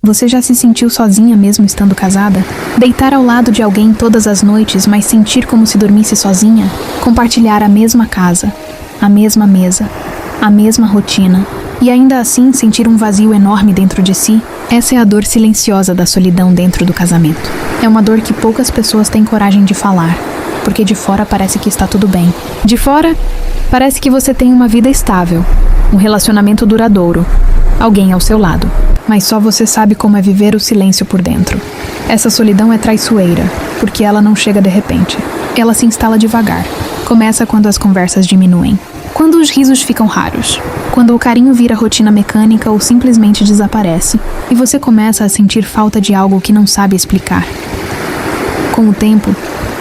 Você já se sentiu sozinha mesmo estando casada? Deitar ao lado de alguém todas as noites, mas sentir como se dormisse sozinha? Compartilhar a mesma casa, a mesma mesa, a mesma rotina, e ainda assim sentir um vazio enorme dentro de si? Essa é a dor silenciosa da solidão dentro do casamento. É uma dor que poucas pessoas têm coragem de falar, porque de fora parece que está tudo bem. De fora, parece que você tem uma vida estável, um relacionamento duradouro, alguém ao seu lado. Mas só você sabe como é viver o silêncio por dentro. Essa solidão é traiçoeira, porque ela não chega de repente. Ela se instala devagar. Começa quando as conversas diminuem, quando os risos ficam raros, quando o carinho vira rotina mecânica ou simplesmente desaparece, e você começa a sentir falta de algo que não sabe explicar. Com o tempo,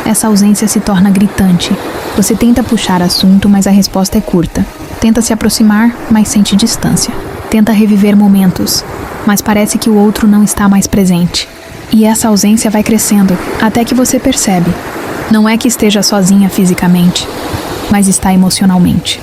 essa ausência se torna gritante. Você tenta puxar assunto, mas a resposta é curta. Tenta se aproximar, mas sente distância. Tenta reviver momentos, mas parece que o outro não está mais presente. E essa ausência vai crescendo, até que você percebe. Não é que esteja sozinha fisicamente, mas está emocionalmente.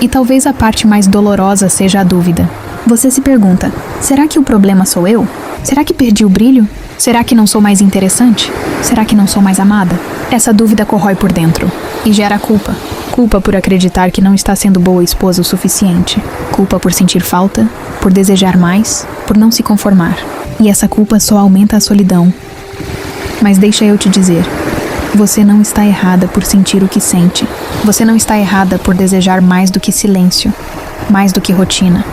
E talvez a parte mais dolorosa seja a dúvida. Você se pergunta, será que o problema sou eu? Será que perdi o brilho? Será que não sou mais interessante? Será que não sou mais amada? Essa dúvida corrói por dentro e gera culpa. Culpa por acreditar que não está sendo boa esposa o suficiente. Culpa por sentir falta, por desejar mais, por não se conformar. E essa culpa só aumenta a solidão. Mas deixa eu te dizer, você não está errada por sentir o que sente. Você não está errada por desejar mais do que silêncio, mais do que rotina,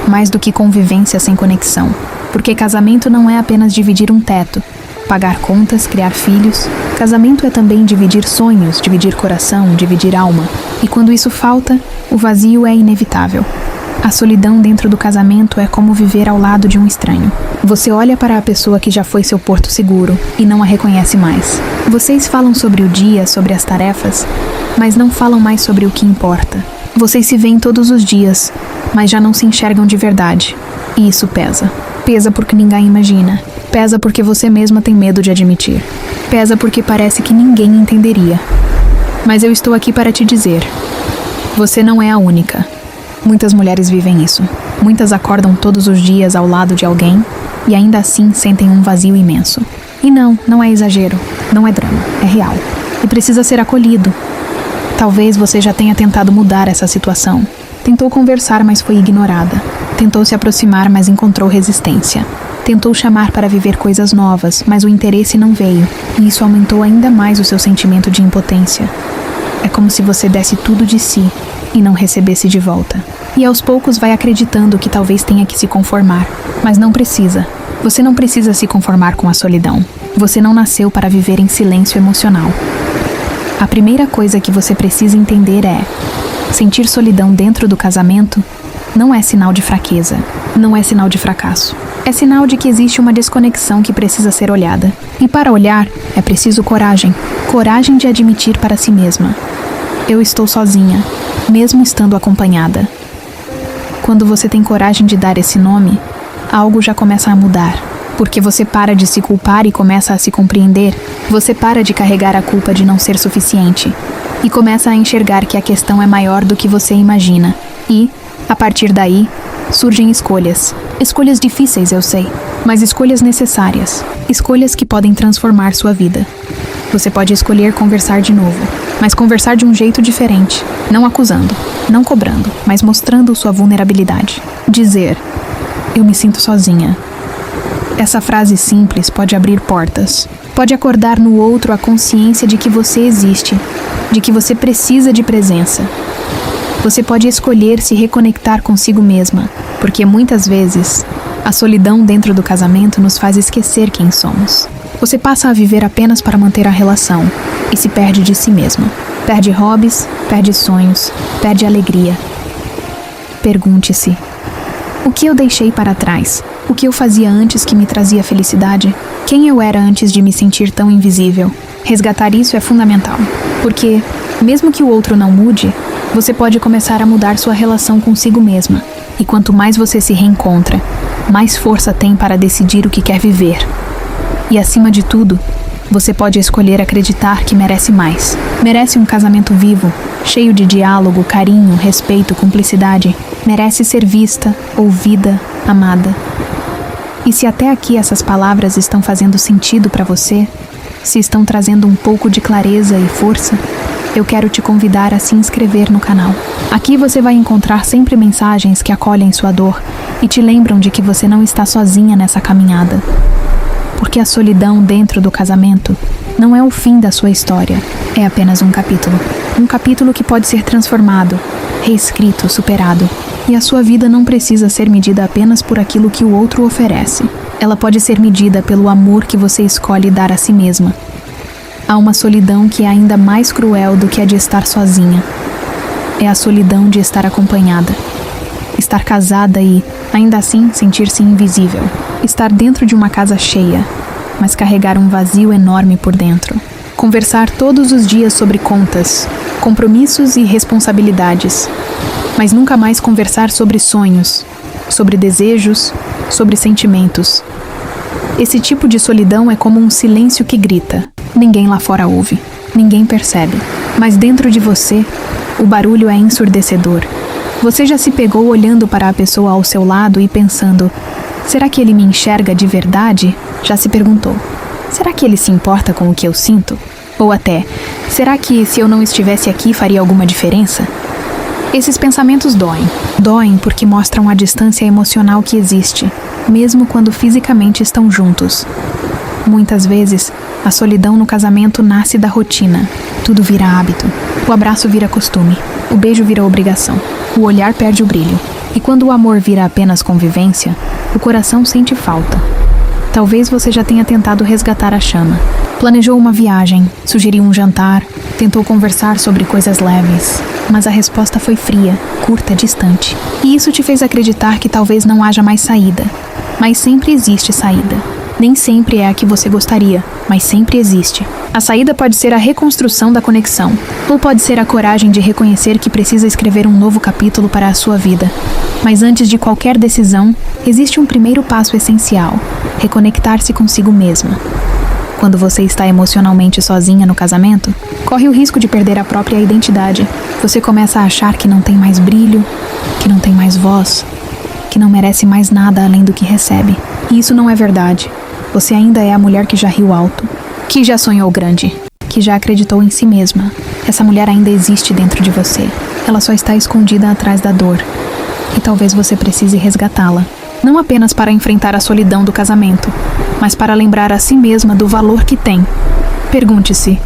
mais do que convivência sem conexão. Porque casamento não é apenas dividir um teto, pagar contas, criar filhos. Casamento é também dividir sonhos, dividir coração, dividir alma. E quando isso falta, o vazio é inevitável. A solidão dentro do casamento é como viver ao lado de um estranho. Você olha para a pessoa que já foi seu porto seguro e não a reconhece mais. Vocês falam sobre o dia, sobre as tarefas, mas não falam mais sobre o que importa. Vocês se veem todos os dias, mas já não se enxergam de verdade. E isso pesa. Pesa porque ninguém imagina. Pesa porque você mesma tem medo de admitir. Pesa porque parece que ninguém entenderia. Mas eu estou aqui para te dizer, você não é a única. Muitas mulheres vivem isso. Muitas acordam todos os dias ao lado de alguém e ainda assim sentem um vazio imenso. E não é exagero, não é drama, é real. E precisa ser acolhido. Talvez você já tenha tentado mudar essa situação. Tentou conversar, mas foi ignorada. Tentou se aproximar, mas encontrou resistência. Tentou chamar para viver coisas novas, mas o interesse não veio. E isso aumentou ainda mais o seu sentimento de impotência. É como se você desse tudo de si e não recebesse de volta. E aos poucos vai acreditando que talvez tenha que se conformar. Mas não precisa. Você não precisa se conformar com a solidão. Você não nasceu para viver em silêncio emocional. A primeira coisa que você precisa entender é: sentir solidão dentro do casamento não é sinal de fraqueza, não é sinal de fracasso. É sinal de que existe uma desconexão que precisa ser olhada. E para olhar, é preciso coragem. Coragem de admitir para si mesma: eu estou sozinha, mesmo estando acompanhada. Quando você tem coragem de dar esse nome, algo já começa a mudar. Porque você para de se culpar e começa a se compreender. Você para de carregar a culpa de não ser suficiente. E começa a enxergar que a questão é maior do que você imagina. E, a partir daí, surgem escolhas. Escolhas difíceis, eu sei, mas escolhas necessárias. Escolhas que podem transformar sua vida. Você pode escolher conversar de novo, mas conversar de um jeito diferente. Não acusando, não cobrando, mas mostrando sua vulnerabilidade. Dizer: eu me sinto sozinha. Essa frase simples pode abrir portas. Pode acordar no outro a consciência de que você existe, de que você precisa de presença. Você pode escolher se reconectar consigo mesma, porque muitas vezes a solidão dentro do casamento nos faz esquecer quem somos. Você passa a viver apenas para manter a relação e se perde de si mesma. Perde hobbies, perde sonhos, perde alegria. Pergunte-se: o que eu deixei para trás? O que eu fazia antes que me trazia felicidade? Quem eu era antes de me sentir tão invisível? Resgatar isso é fundamental, porque, mesmo que o outro não mude, você pode começar a mudar sua relação consigo mesma. E quanto mais você se reencontra, mais força tem para decidir o que quer viver. E acima de tudo, você pode escolher acreditar que merece mais. Merece um casamento vivo, cheio de diálogo, carinho, respeito, cumplicidade. Merece ser vista, ouvida, amada. E se até aqui essas palavras estão fazendo sentido para você, se estão trazendo um pouco de clareza e força, eu quero te convidar a se inscrever no canal. Aqui você vai encontrar sempre mensagens que acolhem sua dor e te lembram de que você não está sozinha nessa caminhada. Porque a solidão dentro do casamento não é o fim da sua história, é apenas um capítulo. Um capítulo que pode ser transformado, reescrito, superado. E a sua vida não precisa ser medida apenas por aquilo que o outro oferece. Ela pode ser medida pelo amor que você escolhe dar a si mesma. Há uma solidão que é ainda mais cruel do que a de estar sozinha. É a solidão de estar acompanhada. Estar casada e, ainda assim, sentir-se invisível. Estar dentro de uma casa cheia, mas carregar um vazio enorme por dentro. Conversar todos os dias sobre contas, compromissos e responsabilidades, mas nunca mais conversar sobre sonhos, sobre desejos, sobre sentimentos. Esse tipo de solidão é como um silêncio que grita. Ninguém lá fora ouve, ninguém percebe, mas dentro de você, o barulho é ensurdecedor. Você já se pegou olhando para a pessoa ao seu lado e pensando: será que ele me enxerga de verdade? Já se perguntou: será que ele se importa com o que eu sinto? Ou até: será que se eu não estivesse aqui faria alguma diferença? Esses pensamentos doem. Doem porque mostram a distância emocional que existe, mesmo quando fisicamente estão juntos. Muitas vezes, a solidão no casamento nasce da rotina. Tudo vira hábito. O abraço vira costume. O beijo vira obrigação. O olhar perde o brilho. E quando o amor vira apenas convivência, o coração sente falta. Talvez você já tenha tentado resgatar a chama. Planejou uma viagem, sugeriu um jantar, tentou conversar sobre coisas leves, mas a resposta foi fria, curta, distante. E isso te fez acreditar que talvez não haja mais saída. Mas sempre existe saída. Nem sempre é a que você gostaria, mas sempre existe. A saída pode ser a reconstrução da conexão, ou pode ser a coragem de reconhecer que precisa escrever um novo capítulo para a sua vida. Mas antes de qualquer decisão, existe um primeiro passo essencial: reconectar-se consigo mesma. Quando você está emocionalmente sozinha no casamento, corre o risco de perder a própria identidade. Você começa a achar que não tem mais brilho, que não tem mais voz, que não merece mais nada além do que recebe. E isso não é verdade. Você ainda é a mulher que já riu alto, que já sonhou grande, que já acreditou em si mesma. Essa mulher ainda existe dentro de você. Ela só está escondida atrás da dor. E talvez você precise resgatá-la. Não apenas para enfrentar a solidão do casamento, mas para lembrar a si mesma do valor que tem. Pergunte-se: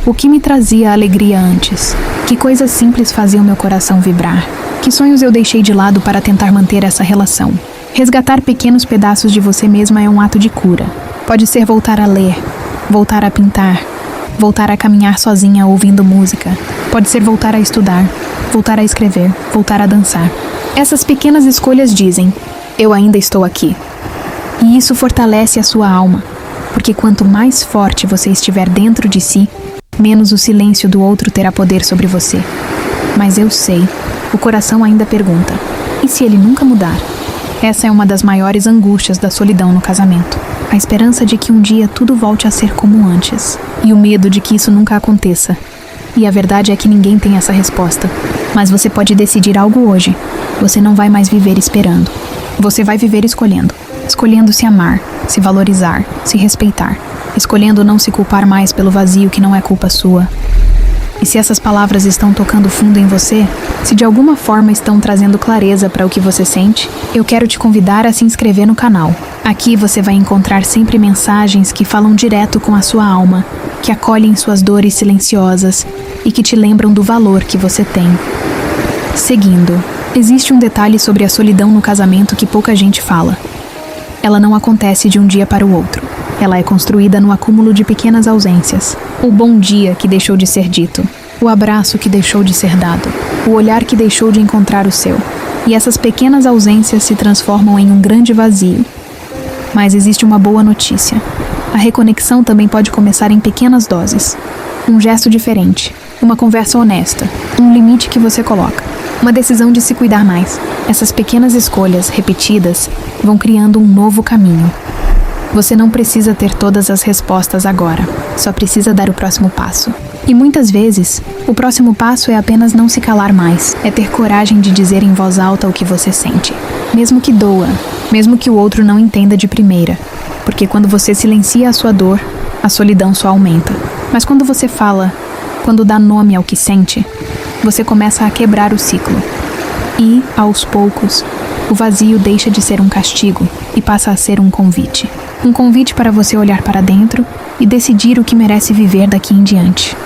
o que me trazia alegria antes? Que coisas simples faziam meu coração vibrar? Que sonhos eu deixei de lado para tentar manter essa relação? Resgatar pequenos pedaços de você mesma é um ato de cura. Pode ser voltar a ler, voltar a pintar, voltar a caminhar sozinha ouvindo música. Pode ser voltar a estudar, voltar a escrever, voltar a dançar. Essas pequenas escolhas dizem: eu ainda estou aqui. E isso fortalece a sua alma, porque quanto mais forte você estiver dentro de si, menos o silêncio do outro terá poder sobre você. Mas eu sei, o coração ainda pergunta: e se ele nunca mudar? Essa é uma das maiores angústias da solidão no casamento. A esperança de que um dia tudo volte a ser como antes. E o medo de que isso nunca aconteça. E a verdade é que ninguém tem essa resposta. Mas você pode decidir algo hoje. Você não vai mais viver esperando. Você vai viver escolhendo. Escolhendo se amar, se valorizar, se respeitar. Escolhendo não se culpar mais pelo vazio que não é culpa sua. E se essas palavras estão tocando fundo em você, se de alguma forma estão trazendo clareza para o que você sente, eu quero te convidar a se inscrever no canal. Aqui você vai encontrar sempre mensagens que falam direto com a sua alma, que acolhem suas dores silenciosas e que te lembram do valor que você tem. Seguindo, existe um detalhe sobre a solidão no casamento que pouca gente fala. Ela não acontece de um dia para o outro. Ela é construída no acúmulo de pequenas ausências. O bom dia que deixou de ser dito. O abraço que deixou de ser dado. O olhar que deixou de encontrar o seu. E essas pequenas ausências se transformam em um grande vazio. Mas existe uma boa notícia. A reconexão também pode começar em pequenas doses. Um gesto diferente. Uma conversa honesta. Um limite que você coloca. Uma decisão de se cuidar mais. Essas pequenas escolhas, repetidas, vão criando um novo caminho. Você não precisa ter todas as respostas agora. Só precisa dar o próximo passo. E muitas vezes, o próximo passo é apenas não se calar mais. É ter coragem de dizer em voz alta o que você sente. Mesmo que doa, mesmo que o outro não entenda de primeira. Porque quando você silencia a sua dor, a solidão só aumenta. Mas quando você fala, quando dá nome ao que sente, você começa a quebrar o ciclo. E, aos poucos, o vazio deixa de ser um castigo e passa a ser um convite. Um convite para você olhar para dentro e decidir o que merece viver daqui em diante.